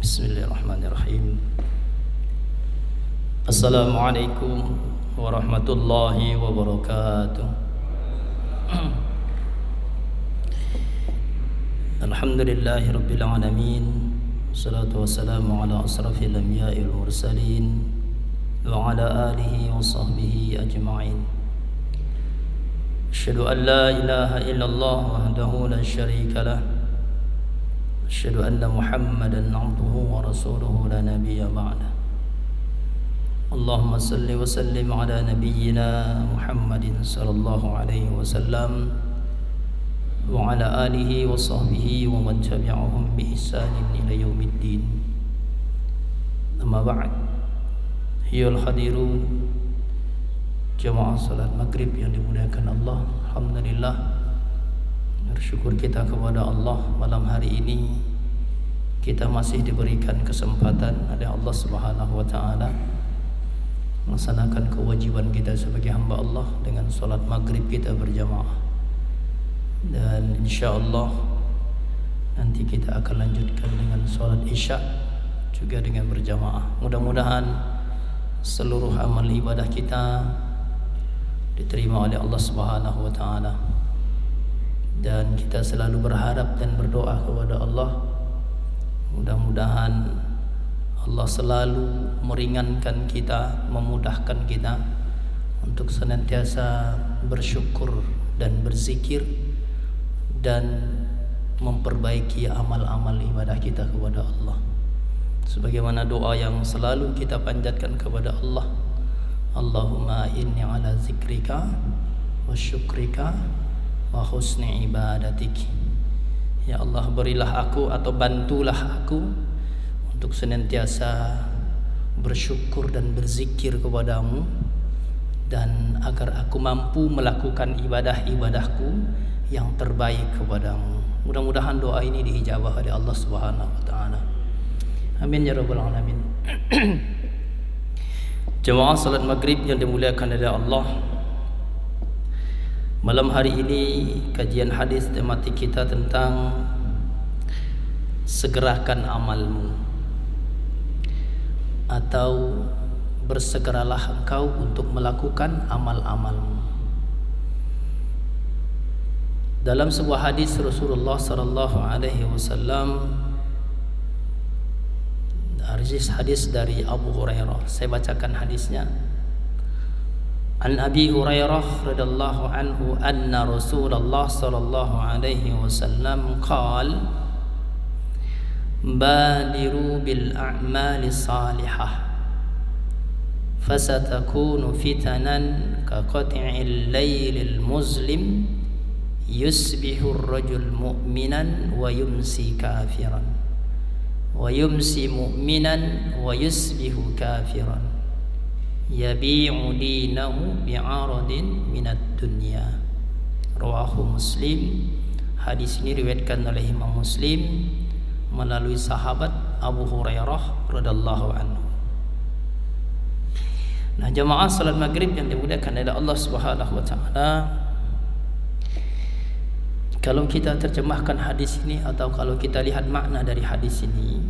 Bismillahirrahmanirrahim. Assalamualaikum warahmatullahi wabarakatuh. Alhamdulillahi rabbil alamin. Wassalatu wassalamu ala asrafil anbiya'i wal mursalin wa ala alihi wa sahbihi ajma'in. Asyhadu an la ilaha illallah wahdahu la syarika lah. Asyhadu anna Muhammadan abduhu wa rasuluhu la nabiyya ba'da. Allahumma salli wa sallim ala nabiyyina Muhammadin sallallahu alaihi wasallam wa ala alihi wa sahbihi wa man tabi'ahum bi ihsanin ila yaumiddin. Amma ba'd. Hiyal hadirun, jamaah salat maghrib yang dimuliakan Allah. Alhamdulillah, bersyukur kita kepada Allah, malam hari ini kita masih diberikan kesempatan oleh Allah Subhanahu wa taala melaksanakan kewajiban kita sebagai hamba Allah dengan salat maghrib kita berjamaah. Dan insyaallah nanti kita akan lanjutkan dengan salat isya juga dengan berjamaah. Mudah-mudahan seluruh amal ibadah kita diterima oleh Allah Subhanahu wa taala. Dan kita selalu berharap dan berdoa kepada Allah, mudah-mudahan Allah selalu meringankan kita, memudahkan kita untuk senantiasa bersyukur dan berzikir dan memperbaiki amal-amal ibadah kita kepada Allah. Sebagaimana doa yang selalu kita panjatkan kepada Allah, Allahumma inni ala zikrika wa syukrika wa husni ibadatik. Ya Allah, berilah aku atau bantulah aku untuk senantiasa bersyukur dan berzikir kepadamu, dan agar aku mampu melakukan ibadah-ibadahku yang terbaik kepadamu. Mudah-mudahan doa ini diijabah oleh Allah Subhanahu wa taala. Amin ya rabbal alamin. Jemaah salat maghrib yang dimuliakan oleh Allah, malam hari ini kajian hadis tematik kita tentang segerakan amalmu, atau bersegeralah engkau untuk melakukan amal-amalmu. Dalam sebuah hadis Rasulullah sallallahu alaihi wasallam, hadis dari Abu Hurairah, saya bacakan hadisnya. An Abi Hurairah radhiyallahu anhu anna Rasulullah sallallahu alaihi wasallam qala badiru bil a'mali salihah fasatakunu fitanan ka qat'il laylil muzlim yusbihu ar-rajul mu'minan wa yumsi kafiran wa yumsi mu'minan wa yusbihu kafiran yabi'u dinahu bi'aradin minad dunya. Rawahu Muslim. Hadis ini diriwayatkan oleh Imam Muslim melalui sahabat Abu Hurairah radhiyallahu anhu. Nah, jemaah salat maghrib yang dimuliakan oleh Allah Subhanahu wa taala, kalau kita terjemahkan hadis ini atau kalau kita lihat makna dari hadis ini,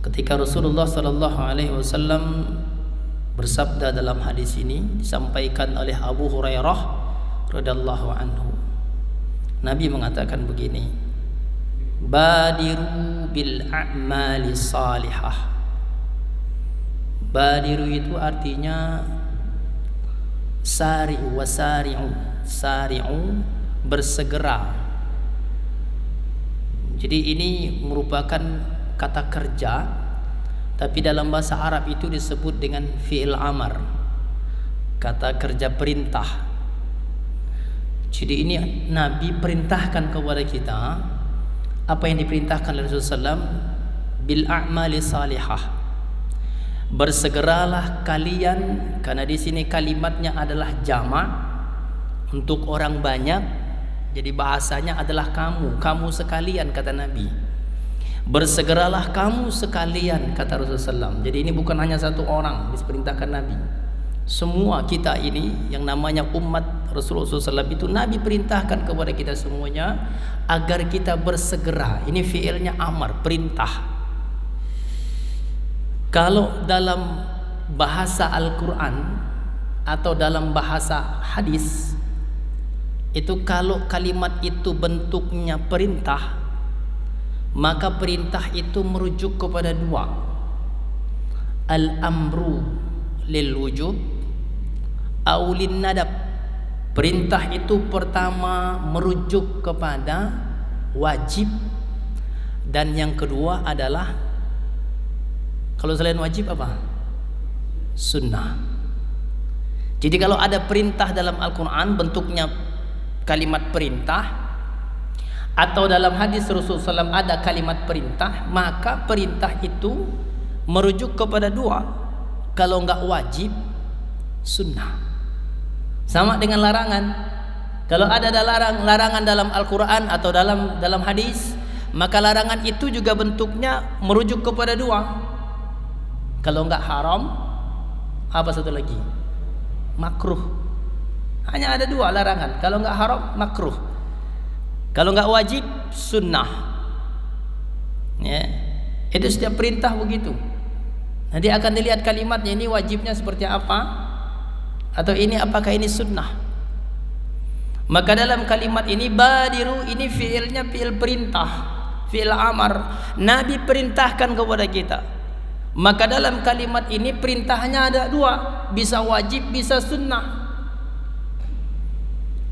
ketika Rasulullah sallallahu alaihi wasallam bersabda dalam hadis ini disampaikan oleh Abu Hurairah radhiyallahu anhu, Nabi mengatakan begini, badiru bil a'mali salihah. Badiru itu artinya sari'u wa sari'u. Sari'u bersegera. Jadi ini merupakan kata kerja, tapi dalam bahasa Arab itu disebut dengan fi'il amar, kata kerja perintah. Jadi ini Nabi perintahkan kepada kita apa yang diperintahkan oleh Rasulullah SAW, bil a'mali salihah. Bersegeralah kalian, karena di sini kalimatnya adalah jamak untuk orang banyak, jadi bahasanya adalah kamu sekalian, kata Nabi. Bersegeralah kamu sekalian, kata Rasulullah SAW. Jadi ini bukan hanya satu orang diperintahkan Nabi. Semua kita ini yang namanya umat Rasulullah SAW itu Nabi perintahkan kepada kita semuanya agar kita bersegera. Ini fiilnya amar, perintah. Kalau dalam bahasa Al-Quran atau dalam bahasa hadis itu, kalau kalimat itu bentuknya perintah, maka perintah itu merujuk kepada dua. Al-amru lil wujub au lin nadab. Perintah itu pertama merujuk kepada wajib, dan yang kedua adalah, kalau selain wajib apa? Sunnah. Jadi kalau ada perintah dalam Al-Quran bentuknya kalimat perintah, atau dalam hadis Rasulullah SAW ada kalimat perintah, maka perintah itu merujuk kepada dua. Kalau enggak wajib, sunnah. Sama dengan larangan. Kalau ada larangan dalam Al-Quran atau dalam hadis, maka larangan itu juga bentuknya merujuk kepada dua. Kalau enggak haram, apa satu lagi? Makruh. Hanya ada dua larangan. Kalau enggak haram, makruh. Kalau enggak wajib, sunnah. Ya, itu setiap perintah begitu. Nanti akan dilihat kalimatnya, ini wajibnya seperti apa, atau ini apakah ini sunnah. Maka dalam kalimat ini badiru, ini fiilnya fiil perintah, fiil amar. Nabi perintahkan kepada kita. Maka dalam kalimat ini perintahnya ada dua, bisa wajib, bisa sunnah.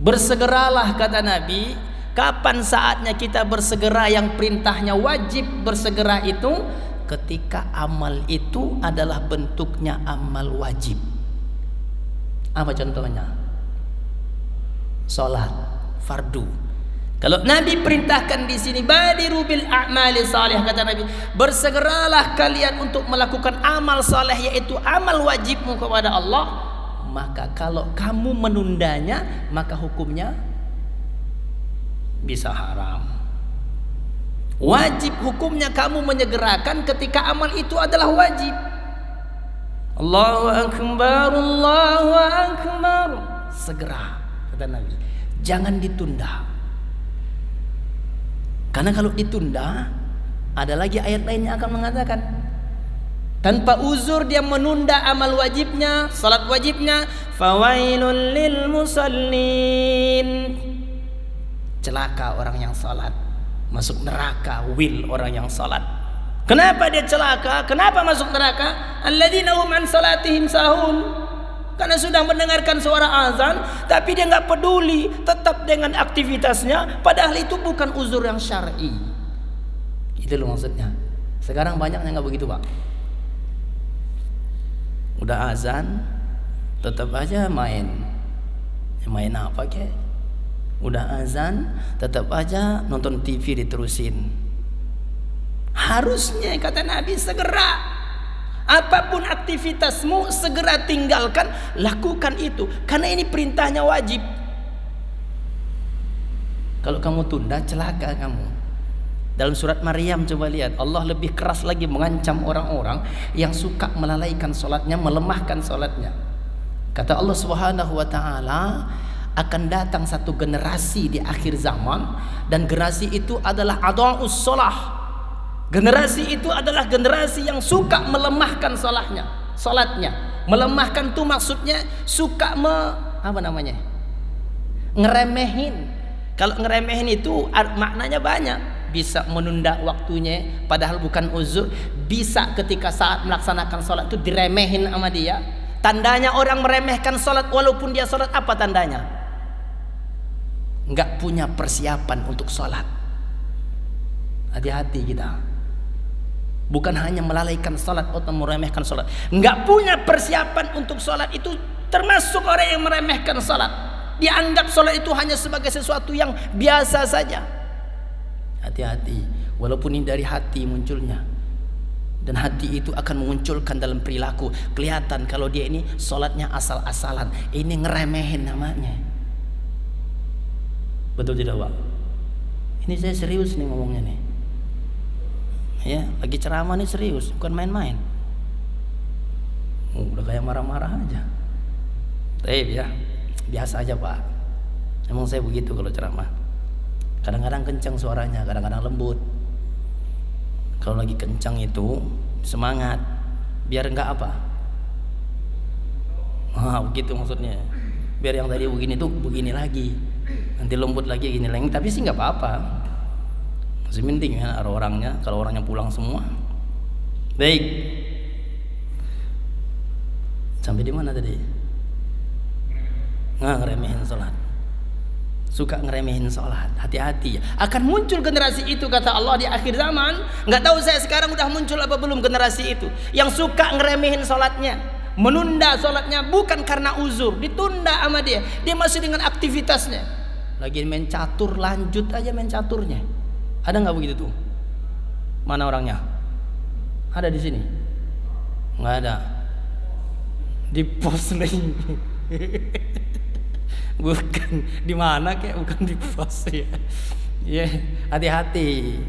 Bersegeralah, kata Nabi. Kapan saatnya kita bersegera yang perintahnya wajib bersegera itu? Ketika amal itu adalah bentuknya amal wajib. Apa contohnya? Salat fardu. Kalau Nabi perintahkan di sini badiru bil a'mali salih, kata Nabi, bersegeralah kalian untuk melakukan amal saleh, yaitu amal wajibmu kepada Allah. Maka kalau kamu menundanya, maka hukumnya bisa haram. Wajib hukumnya kamu menyegerakan ketika amal itu adalah wajib. Allahu akbar, Allahu akbar. Segera, kata Nabi. Jangan ditunda. Karena kalau ditunda, ada lagi ayat lain yang akan mengatakan, tanpa uzur dia menunda amal wajibnya, salat wajibnya, fawailul lil musallin. Celaka orang yang salat, masuk neraka. Wil orang yang salat. Kenapa dia celaka? Kenapa masuk neraka? Alladzina hum an salatihim sahun. Karena sudah mendengarkan suara azan, tapi dia nggak peduli, tetap dengan aktivitasnya, padahal itu bukan uzur yang syar'i. Itu loh maksudnya. Sekarang banyak yang nggak begitu, Pak. Udah azan, tetap aja main. Main apa kek? Udah azan, tetap aja nonton TV diterusin. Harusnya, kata Nabi, segera. Apapun aktivitasmu, segera tinggalkan, lakukan itu. Karena ini perintahnya wajib. Kalau kamu tunda, celaka kamu. Dalam surat Maryam coba lihat, Allah lebih keras lagi mengancam orang-orang yang suka melalaikan sholatnya, melemahkan sholatnya. Kata Allah Subhanahu wa ta'ala, akan datang satu generasi di akhir zaman, dan generasi itu adalah adha'us sholah. Generasi itu adalah generasi yang suka melemahkan sholatnya. Melemahkan tuh maksudnya suka ngeremehin. Kalau ngeremehin itu maknanya banyak. Bisa menunda waktunya padahal bukan uzur. Bisa ketika saat melaksanakan sholat itu diremehin sama dia. Tandanya orang meremehkan sholat walaupun dia sholat, apa tandanya? Nggak punya persiapan untuk sholat. Hati-hati kita. Bukan hanya melalaikan salat atau meremehkan salat. Enggak punya persiapan untuk salat itu termasuk orang yang meremehkan salat. Dianggap salat itu hanya sebagai sesuatu yang biasa saja. Hati-hati, walaupun ini dari hati munculnya. Dan hati itu akan memunculkan dalam perilaku. Kelihatan kalau dia ini salatnya asal-asalan. Ini ngeremehin namanya. Betul tidak, Pak? Ini saya serius nih ngomongnya nih. Ya, lagi ceramah nih serius, bukan main-main. Udah kayak marah-marah aja. Tapi ya, biasa aja, Pak. Emang saya begitu kalau ceramah. Kadang-kadang kencang suaranya, kadang-kadang lembut. Kalau lagi kencang itu semangat, biar enggak apa? Begitu maksudnya. Biar yang tadi begini tuh begini lagi. Nanti lembut lagi gini lagi, tapi sih nggak apa-apa. Masih penting ya ada orangnya, kalau orangnya pulang semua. Baik. Sampai di mana tadi? Ngeremehin sholat. Suka ngeremehin sholat. Hati-hati ya. Akan muncul generasi itu kata Allah di akhir zaman. Nggak tahu saya sekarang udah muncul apa belum generasi itu yang suka ngeremehin sholatnya, menunda sholatnya bukan karena uzur, ditunda sama dia. Dia masih dengan aktivitasnya. Lagi main catur, lanjut aja main caturnya. Ada nggak begitu tuh? Mana orangnya? Ada di sini? Nggak ada. Di pos nih. Bukan di mana kayak bukan di pos ya. Ya, hati-hati.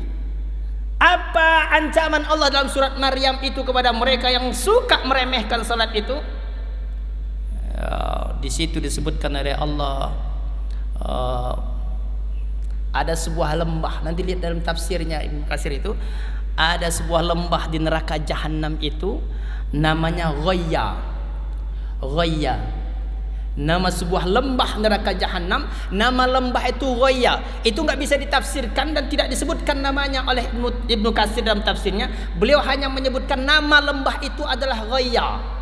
Apa ancaman Allah dalam surat Maryam itu kepada mereka yang suka meremehkan salat itu? Ya, di situ disebutkan oleh Allah. Ada sebuah lembah, nanti lihat dalam tafsirnya Ibnu Katsir itu ada sebuah lembah di neraka Jahanam itu namanya Ghayya. Ghayya, nama sebuah lembah neraka Jahanam, nama lembah itu Ghayya. Itu nggak bisa ditafsirkan dan tidak disebutkan namanya oleh Ibnu Katsir dalam tafsirnya. Beliau hanya menyebutkan nama lembah itu adalah Ghayya.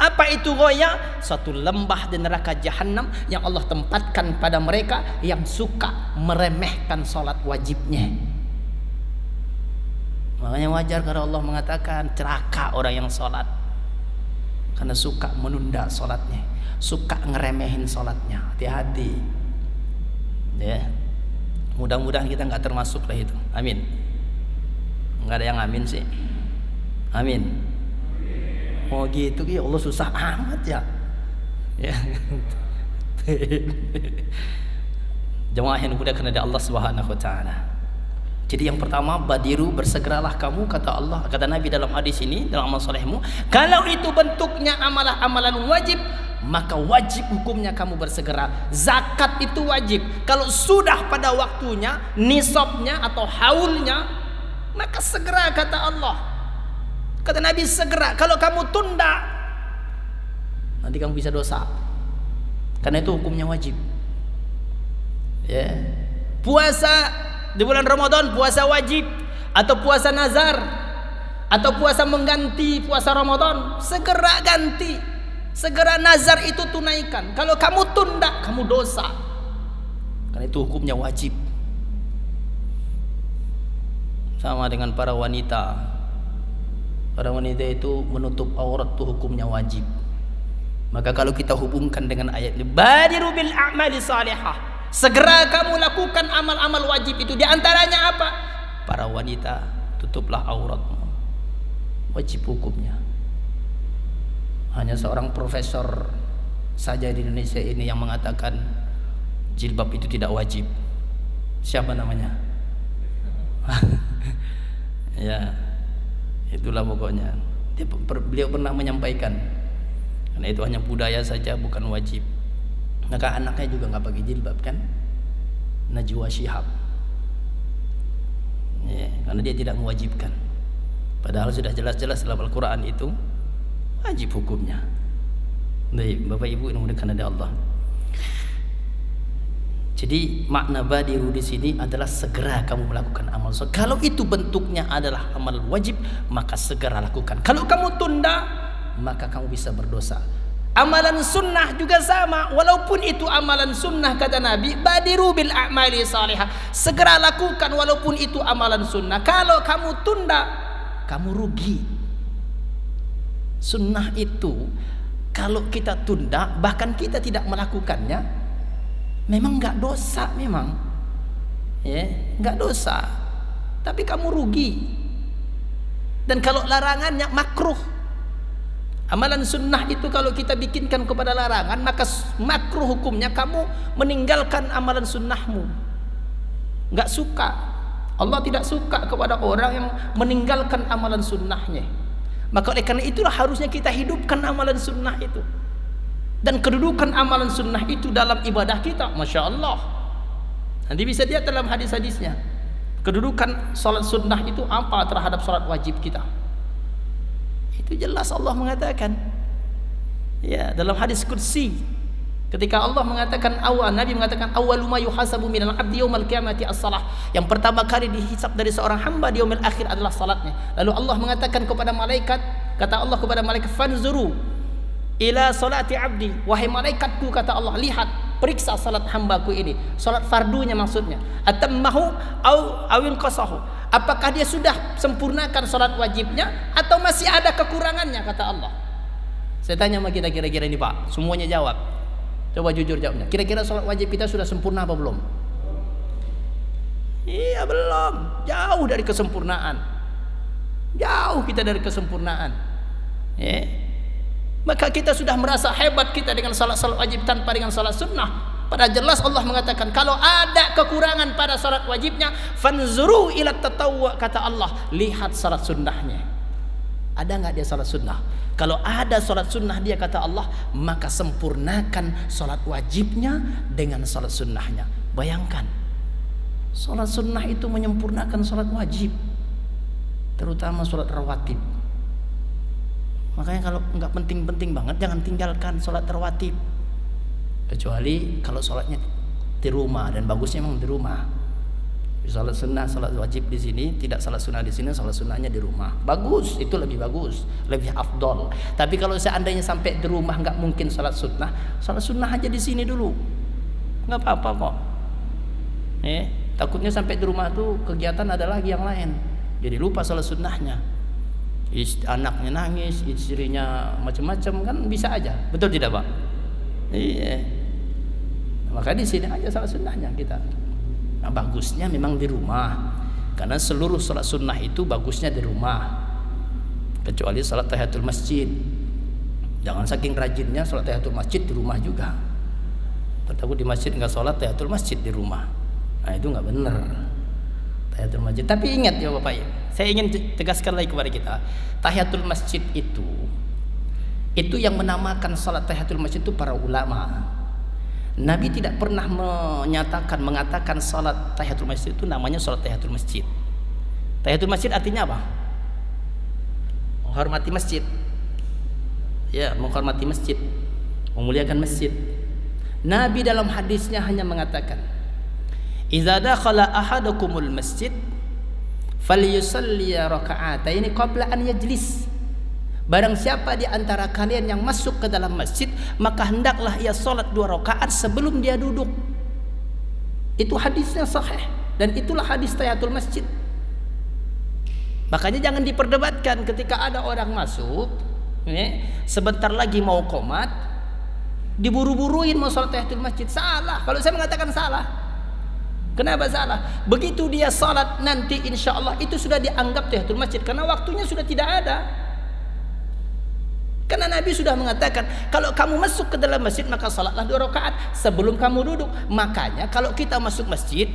Apa itu Ghayya? Satu lembah di neraka Jahanam yang Allah tempatkan pada mereka yang suka meremehkan salat wajibnya. Makanya wajar kalau Allah mengatakan celaka orang yang salat, karena suka menunda salatnya, suka ngeremehin salatnya. Hati-hati. Ya. Mudah-mudahan kita nggak termasuk lah itu. Amin. Nggak ada yang amin sih. Amin. Oh gitu ya Allah, susah amat ya. Ya. Jemaah yang dimuliakan oleh Allah Subhanahu wa taala. Jadi yang pertama, badiru, bersegeralah kamu kata Allah, kata Nabi dalam hadis ini, dalam amal solehmu. Kalau itu bentuknya amalan wajib, maka wajib hukumnya kamu bersegera. Zakat itu wajib. Kalau sudah pada waktunya, nisabnya atau haulnya, maka segera kata Allah. Kata Nabi segera. Kalau kamu tunda, nanti kamu bisa dosa. Karena itu hukumnya wajib. Ya. Puasa di bulan Ramadan, puasa wajib atau puasa nazar atau puasa mengganti puasa Ramadan, segera ganti. Segera nazar itu tunaikan. Kalau kamu tunda, kamu dosa. Karena itu hukumnya wajib. Sama dengan para wanita. Para wanita itu menutup aurat itu hukumnya wajib. Maka kalau kita hubungkan dengan ayat ini, badiru bil a'mali salihah, segera kamu lakukan amal-amal wajib itu. Di antaranya apa? Para wanita, tutuplah auratmu. Wajib hukumnya. Hanya seorang profesor saja di Indonesia ini yang mengatakan jilbab itu tidak wajib. Siapa namanya? Ya, itulah pokoknya. Beliau pernah menyampaikan, karena itu hanya budaya saja, bukan wajib. Maka anaknya juga nggak pakai jilbab kan? Najwa Shihab. Ya, karena dia tidak mewajibkan. Padahal sudah jelas-jelas dalam Al-Quran itu wajib hukumnya. Baik, Bapak Ibu yang dimuliakan oleh Allah. Jadi makna badiru di sini adalah segera kamu melakukan amal soleh. Kalau itu bentuknya adalah amal wajib, maka segera lakukan. Kalau kamu tunda, maka kamu bisa berdosa. Amalan sunnah juga sama. Walaupun itu amalan sunnah kata Nabi, badiru bil a'mali salihah, segera lakukan walaupun itu amalan sunnah. Kalau kamu tunda, kamu rugi. Sunnah itu kalau kita tunda, bahkan kita tidak melakukannya, memang nggak dosa, memang, ya, nggak dosa. Tapi kamu rugi. Dan kalau larangannya makruh. Amalan sunnah itu kalau kita bikinkan kepada larangan, maka makruh hukumnya kamu meninggalkan amalan sunnahmu. Nggak suka. Allah tidak suka kepada orang yang meninggalkan amalan sunnahnya. Maka oleh karena itulah harusnya kita hidupkan amalan sunnah itu. Dan kedudukan amalan sunnah itu dalam ibadah kita, Masya Allah. Nanti bisa lihat dalam hadis-hadisnya. Kedudukan salat sunnah itu apa terhadap salat wajib kita. Itu jelas Allah mengatakan, ya, dalam hadis qudsi, ketika Allah mengatakan Nabi mengatakan awwalu ma yuhasabu minal abdi yaumal qiyamati as-salah. Yang pertama kali dihisab dari seorang hamba di yaumil akhir adalah salatnya. Lalu Allah mengatakan kepada malaikat, kata Allah kepada malaikat, fanzuru ila salati abdi, wahai malaikatku, kata Allah, lihat, periksa salat hambaku ini, salat fardunya maksudnya, atammahu au inqasahu, apakah dia sudah sempurnakan salat wajibnya atau masih ada kekurangannya, kata Allah. Saya tanya sama kita kira-kira ini Pak, semuanya jawab, coba jujur jawabnya, kira-kira salat wajib kita sudah sempurna apa belum? Iya, belum, jauh dari kesempurnaan, jauh kita dari kesempurnaan, ya. Maka kita sudah merasa hebat kita dengan salat wajib tanpa dengan salat sunnah. Padahal jelas Allah mengatakan kalau ada kekurangan pada salat wajibnya, fanzuru ila tatawwu, kata Allah, lihat salat sunnahnya. Ada nggak dia salat sunnah? Kalau ada salat sunnah dia, kata Allah, maka sempurnakan salat wajibnya dengan salat sunnahnya. Bayangkan, salat sunnah itu menyempurnakan salat wajib, terutama salat rawatib. Makanya kalau nggak penting-penting banget, jangan tinggalkan sholat rawatib. Kecuali kalau sholatnya di rumah, dan bagusnya memang di rumah. Sholat sunnah, sholat wajib di sini, tidak sholat sunnah di sini, sholat sunnahnya di rumah. Bagus, itu lebih bagus, lebih afdol. Tapi kalau seandainya sampai di rumah nggak mungkin sholat sunnah aja di sini dulu, nggak apa-apa kok. Takutnya sampai di rumah tuh kegiatan ada lagi yang lain, jadi lupa sholat sunnahnya. Anaknya nangis, istrinya macam-macam, kan bisa aja, betul tidak Pak? Iya. Maka di sini aja salat sunnahnya kita. Nah, bagusnya memang di rumah, karena seluruh salat sunnah itu bagusnya di rumah, kecuali salat tahiyatul masjid. Jangan saking rajinnya salat tahiyatul masjid di rumah juga. Takut di masjid nggak salat tahiyatul masjid di rumah. Nah itu nggak benar. Tahiyatul masjid. Tapi ingat ya Bapak ya, saya ingin tegaskan lagi kepada kita, tahiyatul masjid itu yang menamakan salat tahiyatul masjid itu para ulama. Nabi tidak pernah mengatakan salat tahiyatul masjid itu namanya salat tahiyatul masjid. Tahiyatul masjid artinya apa? Menghormati masjid. Ya, menghormati masjid, memuliakan masjid. Nabi dalam hadisnya hanya mengatakan, idza dakhala ahadukumul masjid falyusalli raka'ataini qabla an yajlis. Barang siapa di antara kalian yang masuk ke dalam masjid, maka hendaklah ia salat 2 rakaat sebelum dia duduk. Itu hadisnya sahih, dan itulah hadis tahiyatul masjid. Makanya jangan diperdebatkan ketika ada orang masuk, sebentar lagi mau qomat, diburu-buruin mau salat tahiyatul masjid. Salah. Kalau saya mengatakan salah. Kenapa salah? Begitu dia salat nanti insya Allah itu sudah dianggap tahiyatul masjid, karena waktunya sudah tidak ada. Karena Nabi sudah mengatakan kalau kamu masuk ke dalam masjid maka salatlah 2 rakaat sebelum kamu duduk. Makanya kalau kita masuk masjid,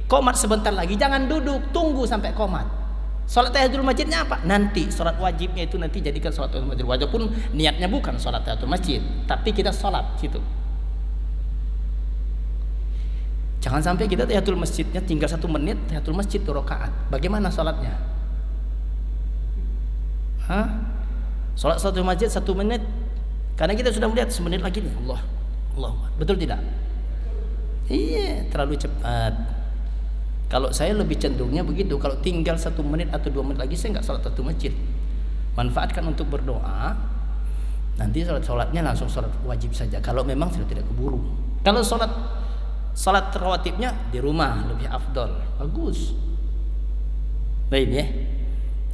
qomat sebentar lagi, jangan duduk, tunggu sampai qomat. Salat tahiyatul masjidnya apa? Nanti salat wajibnya itu nanti jadikan salat tahiyatul masjid. Walaupun niatnya bukan salat tahiyatul masjid, tapi kita salat situ. Jangan sampai kita tahiyatul masjidnya tinggal 1 menit, tahiyatul masjid 2 rakaat. Bagaimana salatnya? Salat tahiyatul masjid 1 menit. Karena kita sudah melihat 1 menit lagi nih. Allah. Betul tidak? Iya, terlalu cepat. Kalau saya lebih cenderungnya begitu. Kalau tinggal 1 menit atau 2 menit lagi, saya nggak salat tahiyatul masjid. Manfaatkan untuk berdoa. Nanti salatnya langsung salat wajib saja. Kalau memang sudah tidak keburu. Kalau salat rawatibnya di rumah lebih afdol, bagus. Baik ya.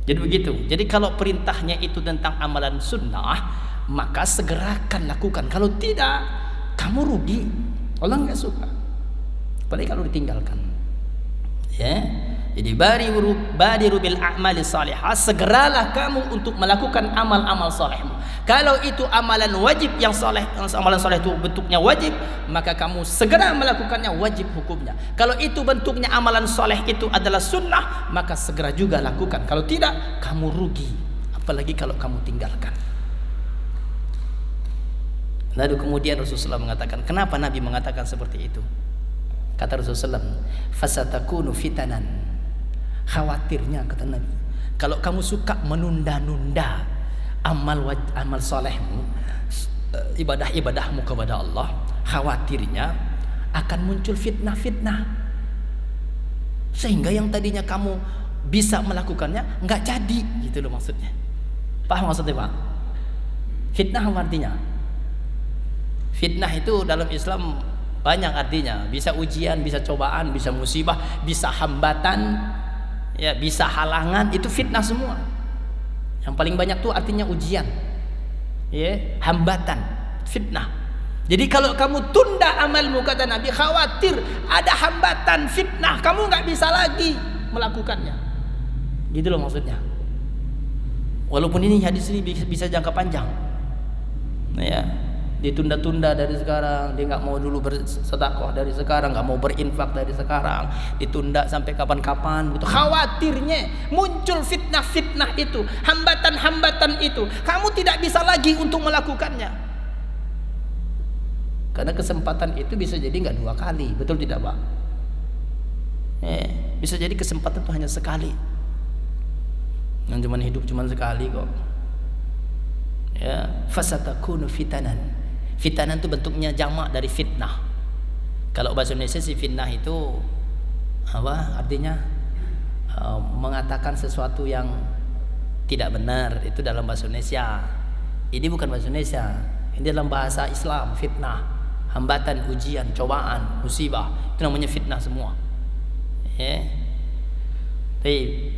Jadi begitu. Jadi kalau perintahnya itu tentang amalan sunnah, maka segerakan lakukan. Kalau tidak, kamu rugi. Allah nggak suka. Apalagi kalau ditinggalkan. Ya. Jadi badiru bil a'mali salihah, segeralah kamu untuk melakukan amal-amal salehmu. Kalau itu amalan wajib yang saleh, amalan saleh itu bentuknya wajib, maka kamu segera melakukannya, wajib hukumnya. Kalau itu bentuknya amalan saleh itu adalah sunnah, maka segera juga lakukan. Kalau tidak, kamu rugi. Apalagi kalau kamu tinggalkan. Lalu kemudian Rasulullah mengatakan, kenapa Nabi mengatakan seperti itu? Kata Rasulullah, fasatakunu fitanan. Khawatirnya, kata Nabi, kalau kamu suka menunda-nunda amal solehmu, ibadah-ibadahmu kepada Allah, khawatirnya akan muncul fitnah-fitnah, sehingga yang tadinya kamu bisa melakukannya nggak jadi, gitu loh maksudnya. Paham maksudnya, Pak? Fitnah apa artinya? Fitnah itu dalam Islam banyak artinya. Bisa ujian, bisa cobaan, bisa musibah, bisa hambatan, ya, bisa halangan. Itu fitnah semua. Yang paling banyak tuh artinya ujian, ya, hambatan, fitnah. Jadi kalau kamu tunda amalmu, kata Nabi, khawatir ada hambatan, fitnah, kamu nggak bisa lagi melakukannya. Gitu loh maksudnya. Walaupun ini hadis ini bisa jangka panjang, ya, ditunda-tunda dari sekarang, dia nggak mau dulu bersedekah dari sekarang, nggak mau berinfak dari sekarang, ditunda sampai kapan-kapan, gitu. Khawatirnya muncul fitnah-fitnah itu, hambatan-hambatan itu, kamu tidak bisa lagi untuk melakukannya, karena kesempatan itu bisa jadi nggak 2 kali, betul tidak, Pak? Bisa jadi kesempatan itu hanya sekali, yang cuman hidup cuman sekali kok. Ya, fasatakunu fitanan. Fitanan itu bentuknya jamak dari fitnah. Kalau bahasa Indonesia sih fitnah itu apa artinya? Mengatakan sesuatu yang tidak benar, itu dalam bahasa Indonesia. Ini bukan bahasa Indonesia. Ini dalam bahasa Islam, fitnah, hambatan, ujian, cobaan, musibah. Itu namanya fitnah semua. Ya.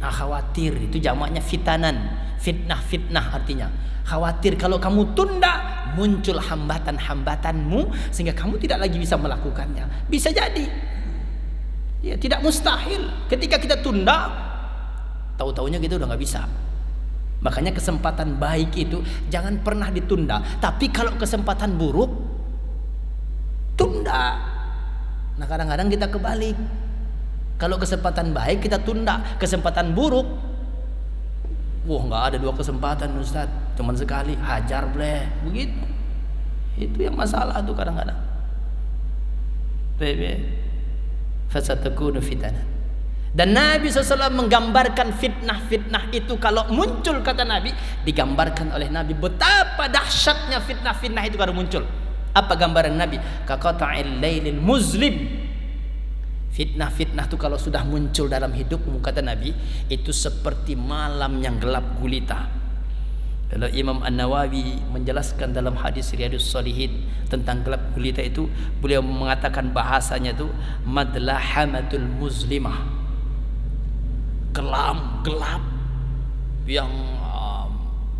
Khawatir itu jamaknya fitanan. Fitnah artinya khawatir kalau kamu tunda muncul hambatan-hambatanmu sehingga kamu tidak lagi bisa melakukannya. Bisa jadi, ya, tidak mustahil. Ketika kita tunda, tahu-taunya kita udah nggak bisa. Makanya kesempatan baik itu jangan pernah ditunda. Tapi kalau kesempatan buruk, tunda. Nah, kadang-kadang kita kebalik. Kalau kesempatan baik kita tunda, kesempatan buruk, wah, nggak ada 2 kesempatan, Ustaz, cuman sekali, hajar bleh, begitu. Itu yang masalah tuh kadang-kadang. Fasatakunu fitanan. Dan Nabi SAW menggambarkan fitnah-fitnah itu kalau muncul, kata Nabi, digambarkan oleh Nabi betapa dahsyatnya fitnah-fitnah itu kalau muncul. Apa gambaran Nabi? Kaqata'il lailil muzlim. Fitnah-fitnah itu kalau sudah muncul dalam hidupmu, kata Nabi, itu seperti malam yang gelap gulita. Kalau Imam An-Nawawi menjelaskan dalam hadis Riyadhus Shalihin tentang gelap gulita itu, beliau mengatakan bahasanya itu madlahamatul muzlimah. Gelap yang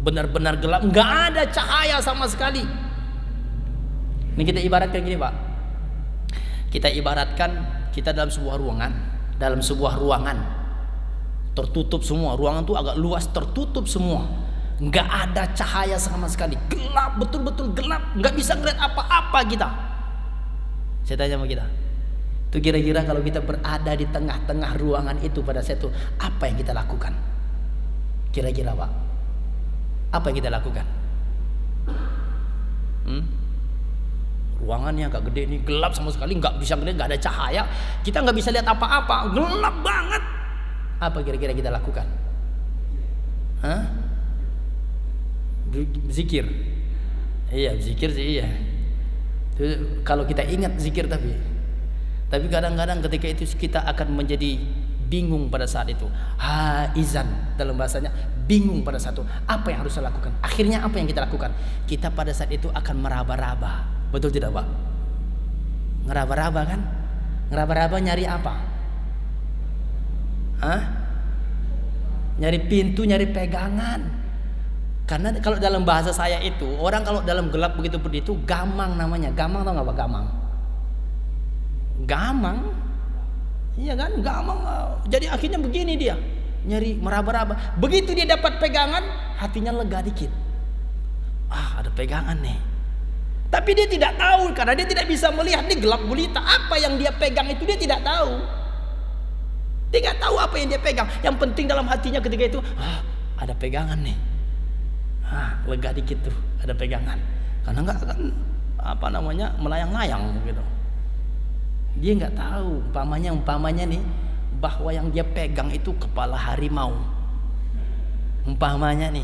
benar-benar gelap, nggak ada cahaya sama sekali. Ini kita ibaratkan gini, Pak. Kita ibaratkan kita dalam sebuah ruangan tertutup semua. Ruangan itu agak luas, tertutup semua, nggak ada cahaya sama sekali, gelap, betul-betul gelap, nggak bisa ngeliat apa-apa kita. Saya tanya sama kita, itu kira-kira kalau kita berada di tengah-tengah ruangan itu pada saat itu, apa yang kita lakukan? Kira-kira, Pak, apa yang kita lakukan? Ruangannya agak gede ini, gelap sama sekali, nggak bisa ngeliat, nggak ada cahaya, kita nggak bisa lihat apa-apa, gelap banget. Apa kira-kira kita lakukan? Zikir. Iya, zikir sih, iya. Itu kalau kita ingat zikir, tapi kadang-kadang ketika itu kita akan menjadi bingung pada saat itu. Haizan dalam bahasanya, bingung pada saat itu. Apa yang harus saya lakukan? Akhirnya apa yang kita lakukan? Kita pada saat itu akan meraba-raba. Betul tidak, Pak? Ngeraba-raba kan? Ngeraba-raba nyari apa? nyari pintu, nyari pegangan. Karena kalau dalam bahasa saya itu, orang kalau dalam gelap begitu gamang namanya. Gamang tau nggak Pak? Gamang, iya kan? Gamang. Jadi akhirnya begini dia, nyari meraba-raba. Begitu dia dapat pegangan, hatinya lega dikit. Ada pegangan nih. Tapi dia tidak tahu karena dia tidak bisa melihat, di gelap gulita. Apa yang dia pegang itu dia tidak tahu. Dia nggak tahu apa yang dia pegang. Yang penting dalam hatinya ketika itu, ada pegangan nih. Lega dikit tuh, ada pegangan. Karena nggak akan melayang-layang gitu. Dia nggak tahu umpamanya nih bahwa yang dia pegang itu kepala harimau. Umpamanya nih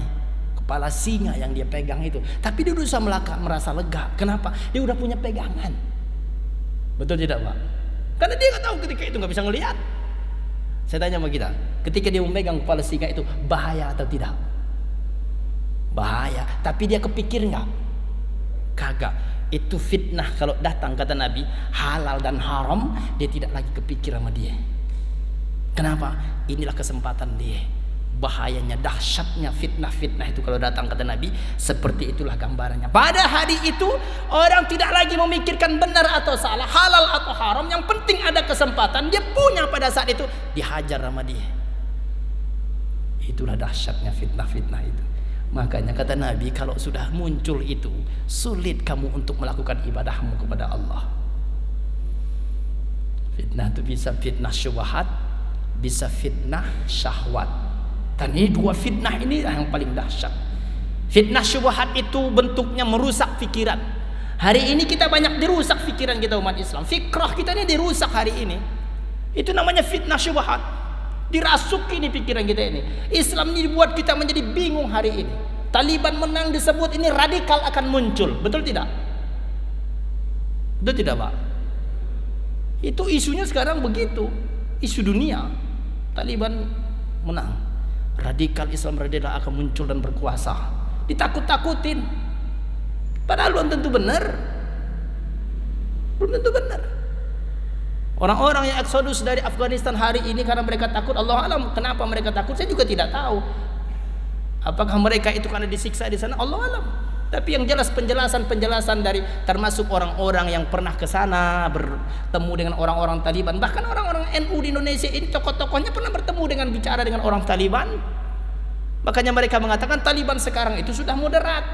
kepala singa yang dia pegang itu. Tapi dia udah merasa lega. Kenapa? Dia udah punya pegangan. Betul tidak Pak? Karena dia nggak tahu ketika itu, nggak bisa ngelihat. Saya tanya sama kita, ketika dia memegang kepala singa itu bahaya atau tidak? Bahaya. Tapi dia kepikir nggak? Kagak. Itu fitnah kalau datang, kata Nabi, halal dan haram, dia tidak lagi kepikir sama dia. Kenapa? Inilah kesempatan dia. Bahayanya, dahsyatnya fitnah-fitnah itu kalau datang, kata Nabi, seperti itulah gambarannya. Pada hari itu orang tidak lagi memikirkan benar atau salah, halal atau haram. Yang penting ada kesempatan, dia punya pada saat itu, dihajar sama dia. Itulah dahsyatnya fitnah-fitnah itu. Makanya kata Nabi, kalau sudah muncul itu, sulit kamu untuk melakukan ibadahmu kepada Allah. Fitnah itu bisa fitnah syubhat, bisa fitnah syahwat. Dan ini dua fitnah ini yang paling dahsyat. Fitnah syubhat itu bentuknya merusak pikiran. Hari ini kita banyak dirusak pikiran kita umat Islam. Fikrah kita ini dirusak hari ini. Itu namanya fitnah syubhat. Dirasuki ini pikiran kita ini. Islam ini dibuat kita menjadi bingung hari ini. Taliban menang disebut ini radikal akan muncul. Betul tidak? Betul tidak Pak? Itu isunya sekarang begitu. Isu dunia. Taliban menang. Radikal Islam radikal akan muncul dan berkuasa. Ditakut-takutin. Padahal belum tentu benar. Belum tentu benar. Orang-orang yang eksodus dari Afghanistan hari ini karena mereka takut, Allah alam kenapa mereka takut, saya juga tidak tahu. Apakah mereka itu karena disiksa di sana, Allah alam. Tapi yang jelas penjelasan dari termasuk orang-orang yang pernah ke sana bertemu dengan orang-orang Taliban, bahkan orang-orang NU di Indonesia ini tokoh-tokohnya pernah bertemu dengan bicara dengan orang Taliban. Makanya mereka mengatakan Taliban sekarang itu sudah moderat,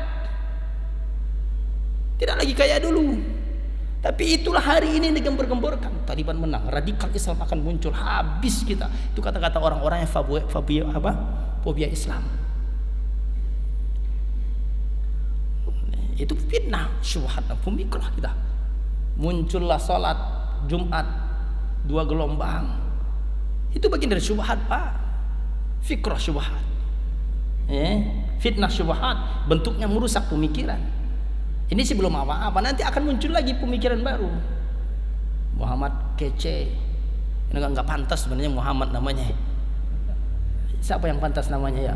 tidak lagi kayak dulu. Tapi itulah hari ini digembor-gemborkan, Taliban menang, radikal Islam akan muncul, habis kita. Itu kata-kata orang-orang yang fobia Islam. Itu fitnah syubhat pemikiran kita. Muncullah salat Jumat 2 gelombang. Itu bagian dari syubhat Pak. Fikrah syubhat. Fitnah syubhat bentuknya merusak pemikiran. Ini sih belum apa-apa, nanti akan muncul lagi pemikiran baru. Muhammad kece. Ini enggak pantas sebenarnya Muhammad namanya. Siapa yang pantas namanya ya?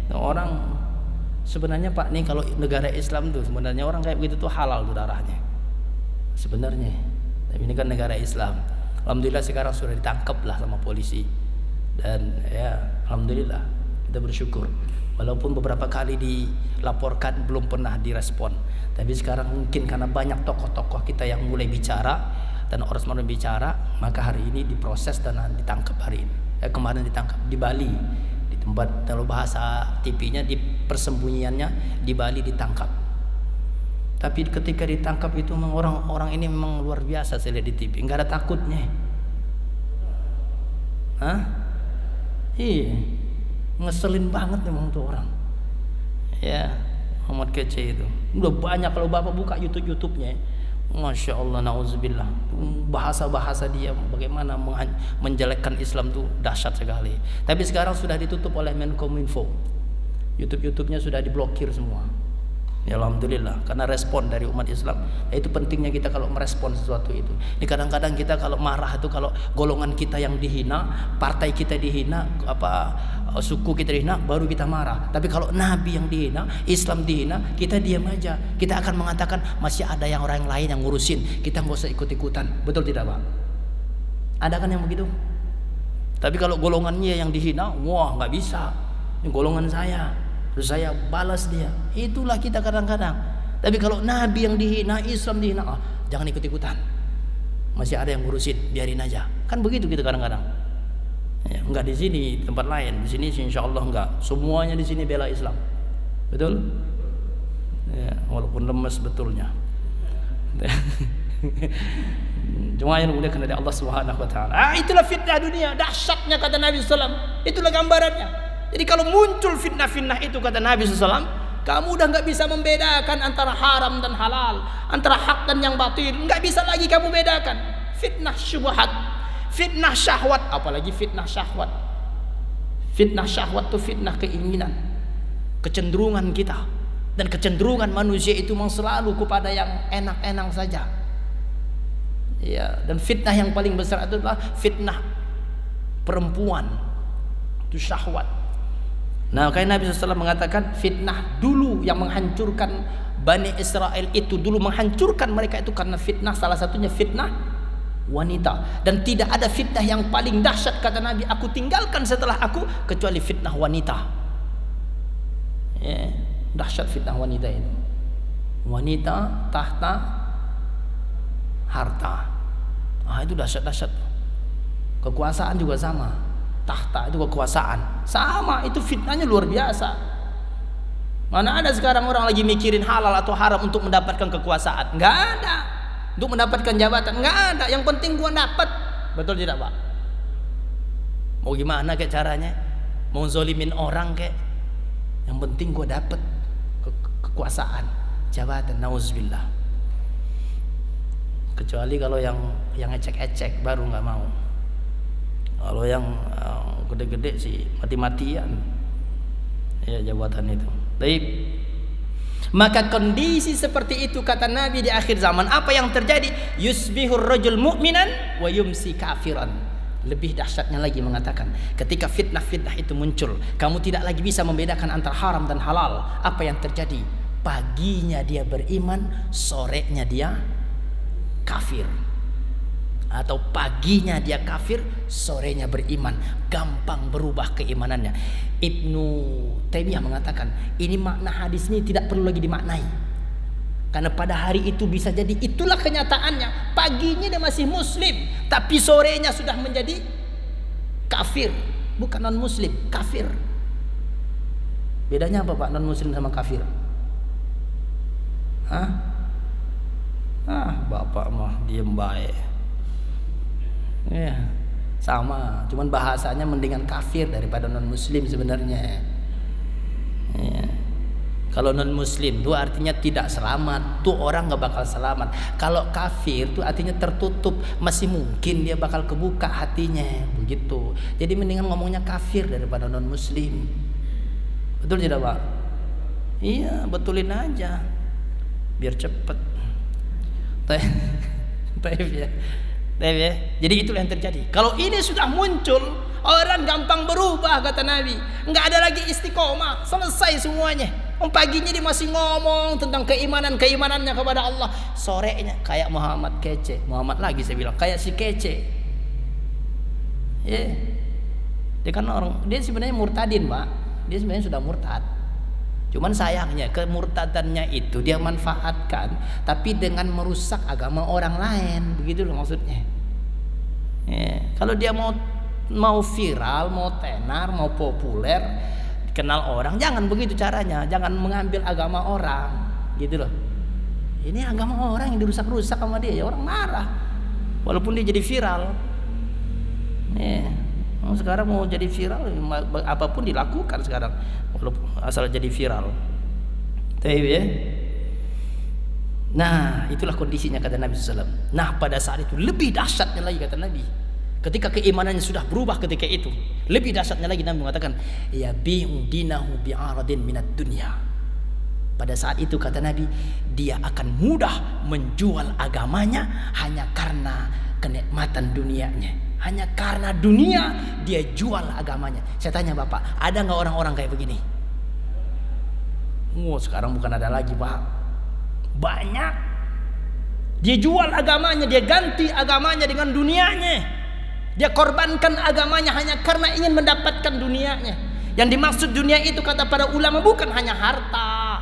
Orang sebenarnya Pak nih kalau negara Islam tuh sebenarnya orang kayak begitu tuh halal tuh darahnya. Sebenarnya. Tapi ini kan negara Islam. Alhamdulillah sekarang sudah ditangkap lah sama polisi. Dan ya alhamdulillah kita bersyukur. Walaupun beberapa kali dilaporkan belum pernah direspon. Tapi sekarang mungkin karena banyak tokoh-tokoh kita yang mulai bicara dan orang semua bicara, maka hari ini diproses dan ditangkap hari ini. Kemarin ditangkap di Bali, di tempat kalau bahasa TV-nya di persembunyiannya di Bali ditangkap. Tapi ketika ditangkap itu memang orang-orang ini memang luar biasa, saya lihat di TV, nggak ada takutnya. Iya. Ngeselin banget memang tuh orang. Ya, Muhammad kece itu. Udah banyak kalau Bapak buka YouTube-nya. Masya Allah, na'udzubillah. Bahasa-bahasa dia bagaimana menjelekkan Islam tuh dahsyat sekali. Tapi sekarang sudah ditutup oleh Menkominfo. YouTube-nya sudah diblokir semua. Ya alhamdulillah, karena respon dari umat Islam. Nah, itu pentingnya kita kalau merespon sesuatu itu. Ini kadang-kadang kita kalau marah itu kalau golongan kita yang dihina, partai kita dihina, suku kita dihina, baru kita marah. Tapi kalau Nabi yang dihina, Islam dihina, kita diam aja. Kita akan mengatakan masih ada yang orang lain yang ngurusin. Kita nggak usah ikut-ikutan. Betul tidak Pak? Ada kan yang begitu? Tapi kalau golongannya yang dihina, wah nggak bisa. Ini golongan saya, terus saya balas dia. Itulah kita kadang-kadang. Tapi kalau Nabi yang dihina, Islam dihina, jangan ikut-ikutan. Masih ada yang ngurusin, biarin aja. Kan begitu kita kadang-kadang. Ya, enggak di sini, tempat lain. Di sini insya Allah enggak. Semuanya di sini bela Islam. Betul? Ya, walaupun lemes betulnya. Cuma yang dimuliakan oleh Allah Subhanahu wa taala. Itulah fitnah dunia, dahsyatnya kata Nabi SAW. Itulah gambarannya. Jadi kalau muncul fitnah-fitnah itu kata Nabi SAW, kamu udah nggak bisa membedakan antara haram dan halal, antara hak dan yang batil. Nggak bisa lagi kamu bedakan. Fitnah syubhat, fitnah syahwat, apalagi fitnah syahwat. Fitnah syahwat itu fitnah keinginan, kecenderungan kita. Dan kecenderungan manusia itu memang selalu kepada yang enak-enak saja. Ya, dan fitnah yang paling besar adalah fitnah perempuan. Itu syahwat. Nah, kayak Nabi SAW mengatakan fitnah dulu yang menghancurkan Bani Israel itu dulu menghancurkan mereka itu karena fitnah, salah satunya fitnah wanita. Dan tidak ada fitnah yang paling dahsyat kata Nabi, aku tinggalkan setelah aku kecuali fitnah wanita. Ya, dahsyat fitnah wanita itu. Wanita tahta harta. Itu dahsyat-dahsyat. Kekuasaan juga sama. Tahta itu kekuasaan. Sama, itu fitnahnya luar biasa. Mana ada sekarang orang lagi mikirin halal atau haram untuk mendapatkan kekuasaan? Enggak ada. Untuk mendapatkan jabatan? Enggak ada. Yang penting gua dapat. Betul tidak, Pak? Mau gimana kayak caranya? Mau zolimin orang kayak? Yang penting gua dapat kekuasaan, jabatan, nauzubillah. Kecuali kalau yang ecek-ecek baru nggak mau. Kalau yang gede-gede sih mati-matian ya jabatan itu. Baik. Maka kondisi seperti itu kata Nabi di akhir zaman, apa yang terjadi? Yusbihur rajul mu'minan wa yumsi kafiran. Lebih dahsyatnya lagi mengatakan, ketika fitnah-fitnah itu muncul, kamu tidak lagi bisa membedakan antara haram dan halal. Apa yang terjadi? Paginya dia beriman, sorenya dia kafir. Atau paginya dia kafir, sorenya beriman. Gampang berubah keimanannya. Ibnu Taimiyah mengatakan, ini makna hadis ini tidak perlu lagi dimaknai. Karena pada hari itu bisa jadi itulah kenyataannya. Paginya dia masih muslim, tapi sorenya sudah menjadi kafir. Bukan non muslim, kafir. Bedanya apa Pak, non muslim sama kafir? Bapak mah diem baik. Ya, sama, cuman bahasanya mendingan kafir daripada non muslim sebenarnya. Ya. Kalau non muslim itu artinya tidak selamat, tuh orang nggak bakal selamat. Kalau kafir itu artinya tertutup, masih mungkin dia bakal kebuka hatinya, begitu. Jadi mendingan ngomongnya kafir daripada non muslim. Betul tidak Pak? Iya, betulin aja biar cepet. Taib ya. Jadi itulah yang terjadi. Kalau ini sudah muncul, orang gampang berubah kata Nabi. Nggak ada lagi istiqomah, selesai semuanya. Paginya dia masih ngomong tentang keimanannya kepada Allah. Sorenya kayak Muhammad kece. Muhammad lagi saya bilang kayak si kece. Ya. Dia kan dia sebenarnya murtadin, Pak. Dia sebenarnya sudah murtad. Cuman sayangnya kemurtadannya itu dia manfaatkan, tapi dengan merusak agama orang lain, begitu loh maksudnya. Ya, kalau dia mau viral, mau tenar, mau populer, dikenal orang, jangan begitu caranya, jangan mengambil agama orang, gitu loh. Ini agama orang yang dirusak-rusak sama dia, ya orang marah, walaupun dia jadi viral. Ya. Sekarang mau jadi viral, apapun dilakukan sekarang, walaupun asal jadi viral. Tahu ya? Nah, itulah kondisinya kata Nabi SAW. Nah, pada saat itu lebih dahsyatnya lagi kata Nabi. Ketika keimanannya sudah berubah ketika itu, lebih dahsyatnya lagi Nabi mengatakan, ya bi'u dinahu bi'aradin minat dunya. Pada saat itu kata Nabi, dia akan mudah menjual agamanya hanya karena kenikmatan dunianya. Hanya karena dunia dia jual agamanya. Saya tanya Bapak, ada nggak orang-orang kayak begini? Sekarang bukan ada lagi Pak. Banyak. Dia jual agamanya, dia ganti agamanya dengan dunianya. Dia korbankan agamanya hanya karena ingin mendapatkan dunianya. Yang dimaksud dunia itu kata para ulama bukan hanya harta.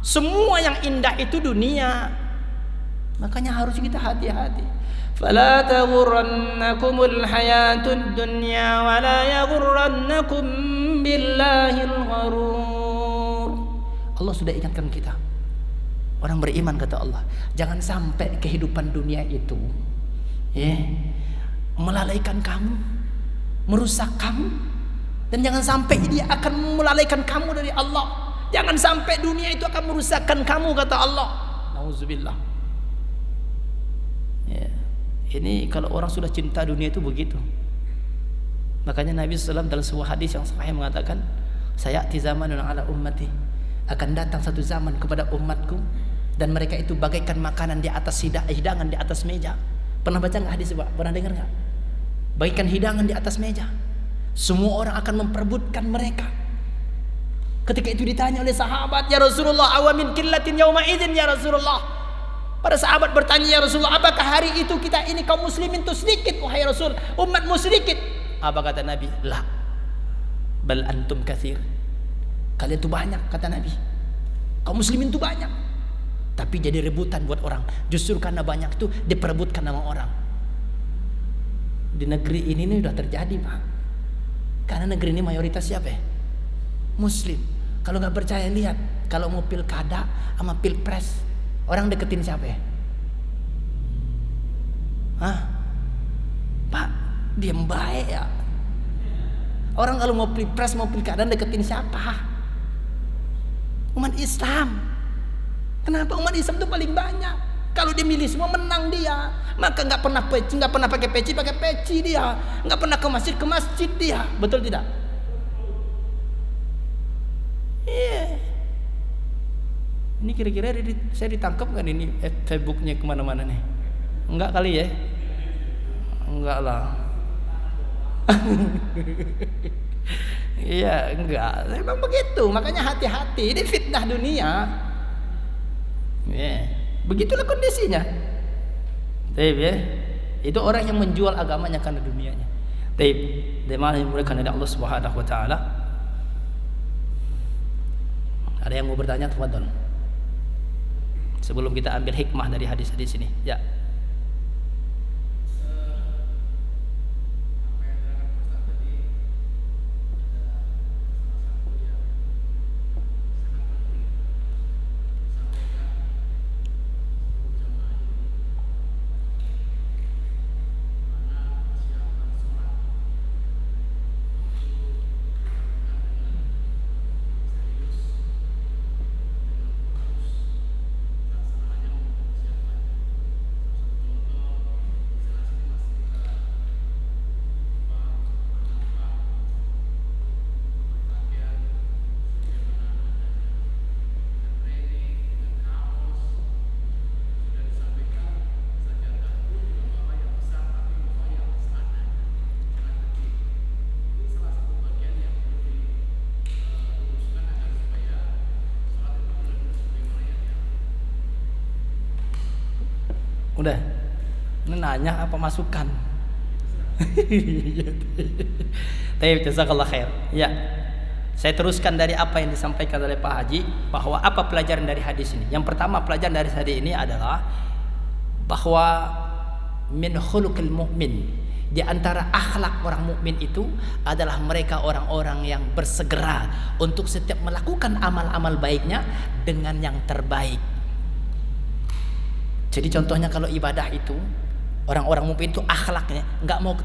Semua yang indah itu dunia. Makanya harus kita hati-hati. Fala taghurrannakumul hayatud dunya wa la yaghurrannakum billahil gharur. Allah sudah ingatkan kita. Orang beriman kata Allah, jangan sampai kehidupan dunia itu melalaikan kamu, merusak kamu, dan jangan sampai dia akan melalaikan kamu dari Allah. Jangan sampai dunia itu akan merusakkan kamu kata Allah. Nauzubillah. Ini kalau orang sudah cinta dunia itu begitu. Makanya Nabi SAW dalam sebuah hadis yang sahih mengatakan, sayati zamanun ala ummati, akan datang satu zaman kepada umatku dan mereka itu bagaikan makanan di atas hidangan di atas meja. Pernah baca nggak hadis Pak? Pernah dengar nggak? Bagaikan hidangan di atas meja. Semua orang akan memperebutkan mereka. Ketika itu ditanya oleh sahabat, ya Rasulullah, awamin killatin yauma idzin ya Rasulullah. Para sahabat bertanya, ya Rasulullah, apakah hari itu kita ini kaum muslimin itu sedikit wahai Rasul, umatmu sedikit? Apa kata Nabi? La, bal antum katsir. Kalian itu banyak kata Nabi. Kaum muslimin itu banyak. Tapi jadi rebutan buat orang. Justru karena banyak itu diperebutkan sama orang. Di negeri ini sudah terjadi Pak. Karena negeri ini mayoritas siapa ya? Muslim. Kalau nggak percaya lihat, kalau mau pilkada sama pilpres, orang deketin siapa ya? Pak, diam baik ya. Orang kalau mau pilpres mau pilkada deketin siapa? Umat Islam. Kenapa umat Islam itu paling banyak? Kalau dia milih semua menang dia. Maka nggak pernah pakai peci dia. Nggak pernah ke masjid dia. Betul tidak? Ini kira-kira saya ditangkap kan ini Facebooknya kemana-mana nih? Enggak kali ya? Enggak lah. Iya enggak. Memang begitu. Makanya hati-hati. Ini fitnah dunia. Begitulah kondisinya. Itu orang yang menjual agamanya karena dunianya. Dimana mereka dari Allah Subhanahu Wa Taala. Ada yang mau bertanya? Tafadhol. Sebelum kita ambil hikmah dari hadis-hadis ini, ya. Udah, ini nanya apa masukan? Tayyib, jazakallah khair. Ya, saya teruskan dari apa yang disampaikan oleh Pak Haji, bahwa apa pelajaran dari hadis ini. Yang pertama pelajaran dari hadis ini adalah bahwa min khuluqil mu'min, di antara akhlak orang mukmin itu adalah mereka orang-orang yang bersegera untuk setiap melakukan amal-amal baiknya dengan yang terbaik. Jadi contohnya kalau ibadah itu, orang-orang mukmin itu akhlaknya nggak mau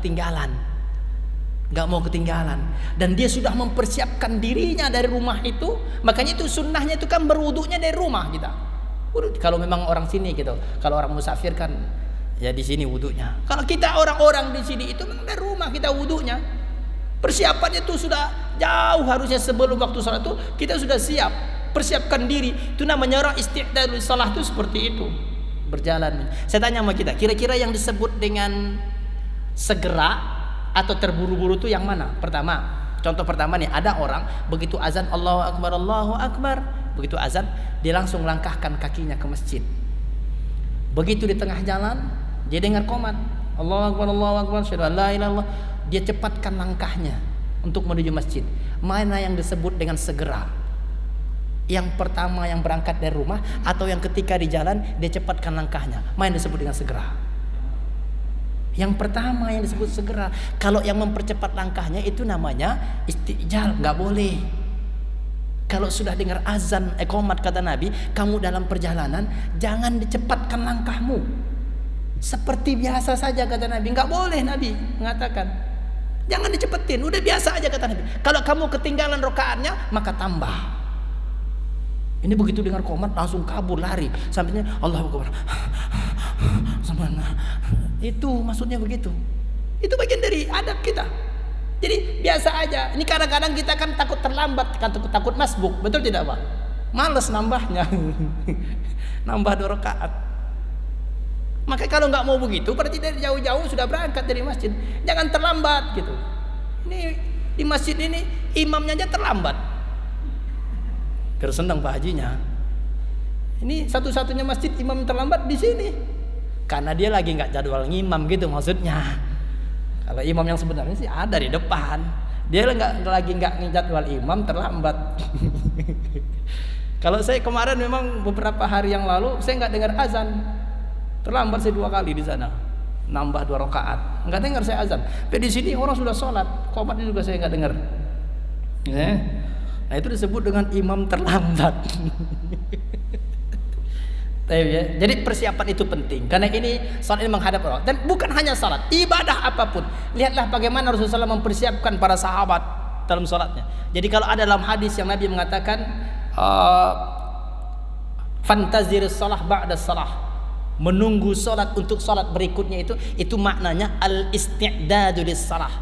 ketinggalan, dan dia sudah mempersiapkan dirinya dari rumah itu. Makanya itu sunnahnya itu kan berwudunya dari rumah kita. Kalau memang orang sini gitu, kalau orang musafir kan ya di sini wudunya. Kalau kita orang-orang di sini itu memang dari rumah kita wudunya. Persiapannya itu sudah jauh, harusnya sebelum waktu salat itu kita sudah siap, persiapkan diri. Itu namanya orang isti'dadul salah itu seperti itu. Berjalan. Saya tanya sama kita, kira-kira yang disebut dengan segera atau terburu-buru itu yang mana? Contoh pertama nih, ada orang begitu azan Allahu Akbar, begitu azan dia langsung langkahkan kakinya ke masjid. Begitu di tengah jalan dia dengar qomat, Allahu Akbar, asyhadu an la ilaha illallah. Dia cepatkan langkahnya untuk menuju masjid. Mana yang disebut dengan segera? Yang pertama yang berangkat dari rumah, atau yang ketika di jalan dia cepatkan langkahnya? Mana yang disebut dengan segera? Yang pertama yang disebut segera. Kalau yang mempercepat langkahnya itu namanya istijal, nggak boleh. Kalau sudah dengar azan, qomat kata Nabi, kamu dalam perjalanan jangan dicepatkan langkahmu. Seperti biasa saja kata Nabi, nggak boleh. Nabi mengatakan jangan dicepetin, udah biasa aja kata Nabi. Kalau kamu ketinggalan rokaatnya maka tambah. Ini begitu dengar qomat langsung kabur lari sampainya Allahu Akbar. Itu maksudnya begitu. Itu bagian dari adab kita. Jadi biasa aja. Ini kadang-kadang kita kan takut terlambat, kan takut masbuk, betul tidak Pak? Males nambahnya. Nambah 2 rakaat. Maka kalau nggak mau begitu, berarti dari jauh-jauh sudah berangkat dari masjid. Jangan terlambat gitu. Ini di masjid ini imamnya aja terlambat. Tersenang Pak Hajinya. Ini satu-satunya masjid imam terlambat di sini. Karena dia lagi nggak jadwal ngimam gitu maksudnya. Kalau imam yang sebenarnya sih ada di depan. Dia lagi nggak jadwal imam terlambat. Kalau saya kemarin memang beberapa hari yang lalu saya nggak dengar azan. Terlambat saya 2 kali di sana. Nambah 2 rakaat. Nggak dengar saya azan. Tapi di sini orang sudah sholat. Qomatnya juga saya nggak dengar. Nah itu disebut dengan imam terlambat. Ya. Jadi persiapan itu penting karena ini salat ini menghadap Allah, dan bukan hanya salat, ibadah apapun. Lihatlah bagaimana Rasulullah SAW mempersiapkan para sahabat dalam salatnya. Jadi kalau ada dalam hadis yang Nabi mengatakan fantazirus salah ba'da salah, menunggu salat untuk salat berikutnya, itu maknanya al-isti'dadu lis-salah.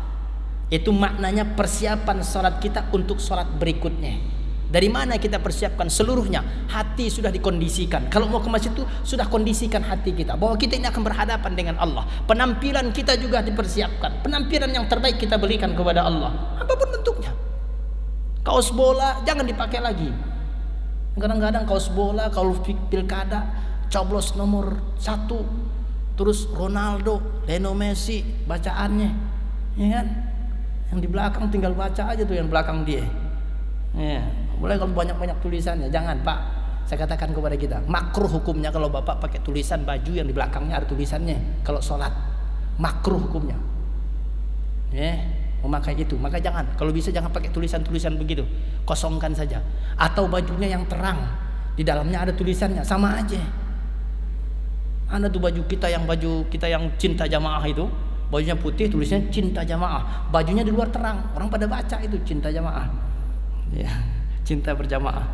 Itu maknanya persiapan salat kita untuk salat berikutnya. Dari mana kita persiapkan seluruhnya? Hati sudah dikondisikan. Kalau mau ke masjid itu sudah kondisikan hati kita bahwa kita ini akan berhadapan dengan Allah. Penampilan kita juga dipersiapkan. Penampilan yang terbaik kita berikan kepada Allah, apapun bentuknya. Kaos bola jangan dipakai lagi. Kadang-kadang kaos bola kalau pilkada coblos nomor 1, terus Ronaldo, Lionel Messi bacaannya, ya kan? Yang di belakang tinggal baca aja tuh yang belakang dia. Ya, boleh kalau banyak-banyak tulisannya. Jangan Pak, saya katakan kepada kita, makruh hukumnya kalau Bapak pakai tulisan baju yang di belakangnya ada tulisannya. Kalau sholat makruh hukumnya. Ya, memakai itu, maka jangan. Kalau bisa jangan pakai tulisan-tulisan begitu, kosongkan saja. Atau bajunya yang terang, di dalamnya ada tulisannya, sama aja. Ada tuh baju kita yang cinta jamaah itu, bajunya putih tulisnya cinta jamaah, bajunya di luar terang, orang pada baca itu cinta jamaah. Ya, cinta berjamaah.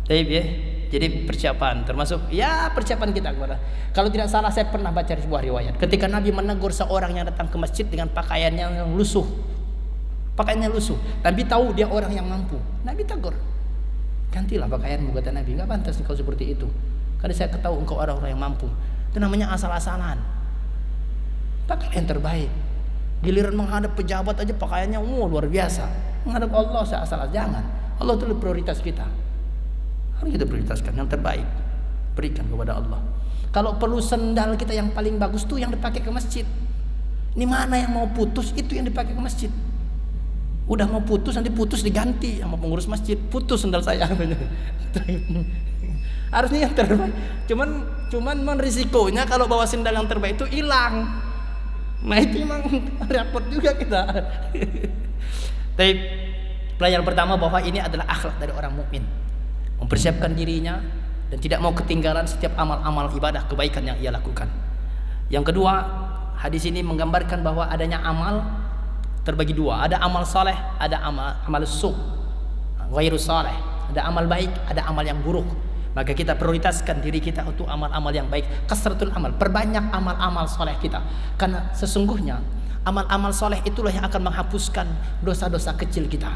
Baik ya. Jadi persiapan termasuk ya persiapan kita kepada. Kalau tidak salah saya pernah baca di sebuah riwayat ketika Nabi menegur seorang yang datang ke masjid dengan pakaiannya yang lusuh. Pakaiannya lusuh, Nabi tahu dia orang yang mampu. Nabi tegur. Gantilah pakaianmu kata Nabi, enggak pantas engkau seperti itu. Karena saya tahu engkau orang-orang yang mampu. Itu namanya asal-asalan. Pakai yang terbaik. Giliran menghadap pejabat aja pakaiannya luar biasa. Menghadap Allah asal-asalan jangan. Allah itu prioritas kita. Harus kita prioritaskan yang terbaik. Berikan kepada Allah. Kalau perlu sendal kita yang paling bagus tuh yang dipakai ke masjid. Ini mana yang mau putus itu yang dipakai ke masjid. Udah mau putus nanti putus diganti sama pengurus masjid. Putus sendal saya. Harusnya yang terbaik. Cuman risikonya kalau bawa sendal yang terbaik itu hilang. Nah itu memang repot juga kita. Tapi pelajaran pertama bahwa ini adalah akhlak dari orang mukmin, mempersiapkan dirinya dan tidak mau ketinggalan setiap amal-amal ibadah kebaikan yang ia lakukan. Yang kedua, hadis ini menggambarkan bahwa adanya amal terbagi 2. Ada amal saleh, ada amal su', ghairu saleh. Ada amal baik, ada amal yang buruk. Maka kita prioritaskan diri kita untuk amal-amal yang baik. Kasratul amal, perbanyak amal-amal saleh kita. Karena sesungguhnya amal-amal soleh itulah yang akan menghapuskan dosa-dosa kecil kita.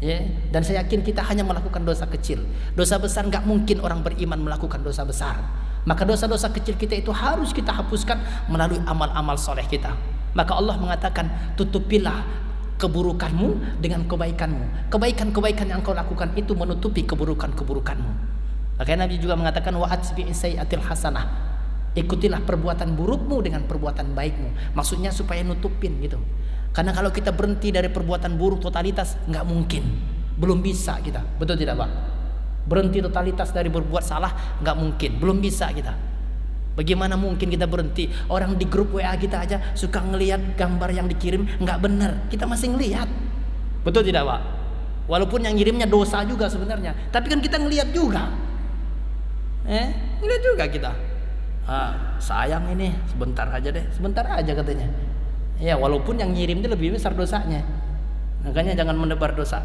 Ya, dan saya yakin kita hanya melakukan dosa kecil. Dosa besar nggak mungkin orang beriman melakukan dosa besar. Maka dosa-dosa kecil kita itu harus kita hapuskan melalui amal-amal soleh kita. Maka Allah mengatakan, tutupilah keburukanmu dengan kebaikanmu. Kebaikan-kebaikan yang kau lakukan itu menutupi keburukan-keburukanmu. Makanya Nabi juga mengatakan wa atbi'is sayyi'atil hasanah. Ikutilah perbuatan burukmu dengan perbuatan baikmu. Maksudnya supaya nutupin gitu. Karena kalau kita berhenti dari perbuatan buruk totalitas, nggak mungkin, belum bisa kita. Betul tidak Pak? Berhenti totalitas dari berbuat salah nggak mungkin, belum bisa kita. Bagaimana mungkin kita berhenti? Orang di grup WA kita aja suka ngelihat gambar yang dikirim nggak benar, kita masih ngelihat. Betul tidak Pak? Walaupun yang ngirimnya dosa juga sebenarnya, tapi kan kita ngelihat juga. Ngelihat juga kita. Sayang ini, sebentar aja deh, sebentar aja katanya. Ya, walaupun yang ngirim itu lebih besar dosanya. Makanya jangan menebar dosa.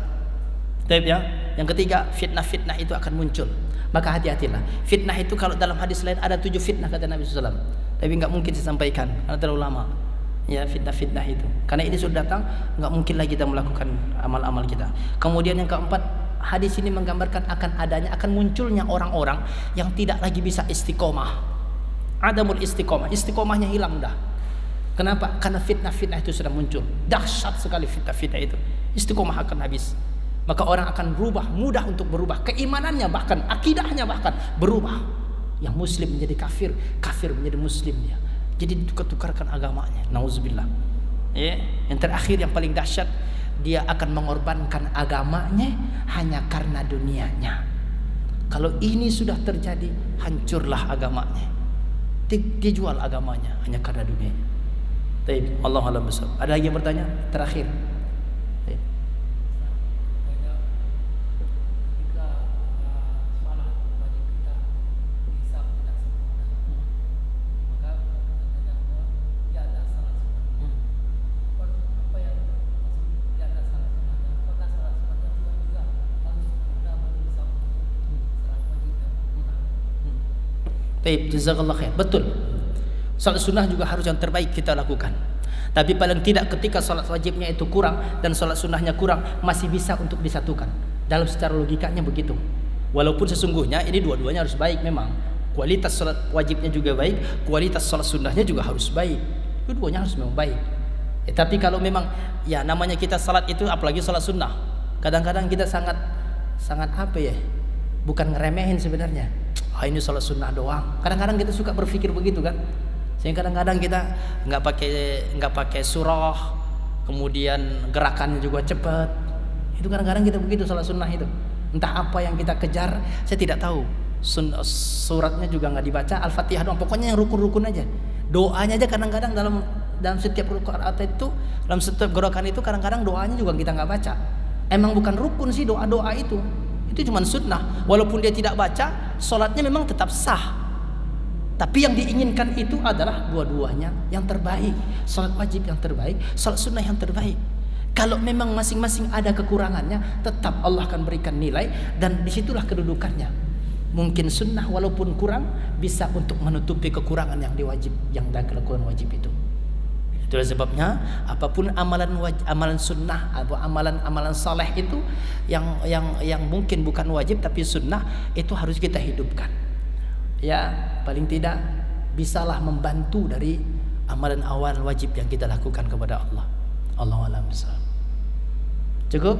Tapi ya, yang ketiga, fitnah-fitnah itu akan muncul. Maka hati-hatilah. Fitnah itu kalau dalam hadis lain ada 7 fitnah kata Nabi SAW. Tapi nggak mungkin disampaikan karena terlalu lama. Ya, fitnah-fitnah itu. Karena ini sudah datang, nggak mungkin lagi kita melakukan amal-amal kita. Kemudian yang keempat, hadis ini menggambarkan akan munculnya orang-orang yang tidak lagi bisa istiqomah. Adamul istiqomah, istiqomahnya hilang dah. Kenapa? Karena fitnah-fitnah itu sudah muncul. Dahsyat sekali fitnah-fitnah itu. Istiqomah akan habis. Maka orang akan berubah, mudah untuk berubah. Keimanannya bahkan, akidahnya bahkan berubah. Yang muslim menjadi kafir, kafir menjadi muslim dia. Jadi ditukar-tukarkan agamanya. Nauzubillah. Ya, yang terakhir yang paling dahsyat, dia akan mengorbankan agamanya hanya karena dunianya. Kalau ini sudah terjadi, hancurlah agamanya. Dia jual agamanya hanya karena dunianya. Baik, Allahu a'lam bishawab. Ada lagi yang bertanya? Terakhir. Baik. Baik, jazakallah khair. Betul. Salat sunnah juga harus yang terbaik kita lakukan. Tapi paling tidak ketika salat wajibnya itu kurang dan salat sunnahnya kurang, masih bisa untuk disatukan. Dalam secara logikanya begitu. Walaupun sesungguhnya ini dua-duanya harus baik memang. Kualitas salat wajibnya juga baik, kualitas salat sunnahnya juga harus baik. Dua-duanya harus memang baik. Tapi kalau memang ya namanya kita salat itu, apalagi salat sunnah, kadang-kadang kita sangat apa ya? Bukan ngeremehin sebenarnya. Ini salat sunnah doang. Kadang-kadang kita suka berpikir begitu kan. Sehingga kadang-kadang kita nggak pakai surah, kemudian gerakannya juga cepat. Itu kadang-kadang kita begitu salat sunnah itu. Entah apa yang kita kejar, saya tidak tahu. Suratnya juga nggak dibaca, Al-Fatihah doang. Pokoknya yang rukun-rukun aja. Doanya aja kadang-kadang dalam setiap rakaat itu, dalam setiap gerakan itu kadang-kadang doanya juga kita nggak baca. Emang bukan rukun sih doa-doa itu. Itu cuma sunnah. Walaupun dia tidak baca, sholatnya memang tetap sah. Tapi yang diinginkan itu adalah dua-duanya yang terbaik. Sholat wajib yang terbaik, sholat sunnah yang terbaik. Kalau memang masing-masing ada kekurangannya, tetap Allah akan berikan nilai dan disitulah kedudukannya. Mungkin sunnah walaupun kurang bisa untuk menutupi kekurangan yang dilakukan wajib itu. Itulah sebabnya apapun amalan sunnah atau amalan saleh itu yang mungkin bukan wajib tapi sunnah, itu harus kita hidupkan. Ya, paling tidak bisalah membantu dari amalan awal wajib yang kita lakukan kepada Allah. Allahu a'lam bishawab. Cukup?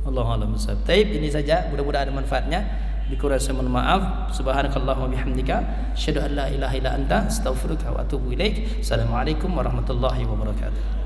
Allahu a'lam bishawab. Baik, ini saja, mudah-mudahan ada manfaatnya. Dikurang saya mohon maaf. Subhanakallahumma bihamdika asyhadu an la ilaha illa anta astaghfiruka wa atubu ilaik. Assalamualaikum warahmatullahi wabarakatuh.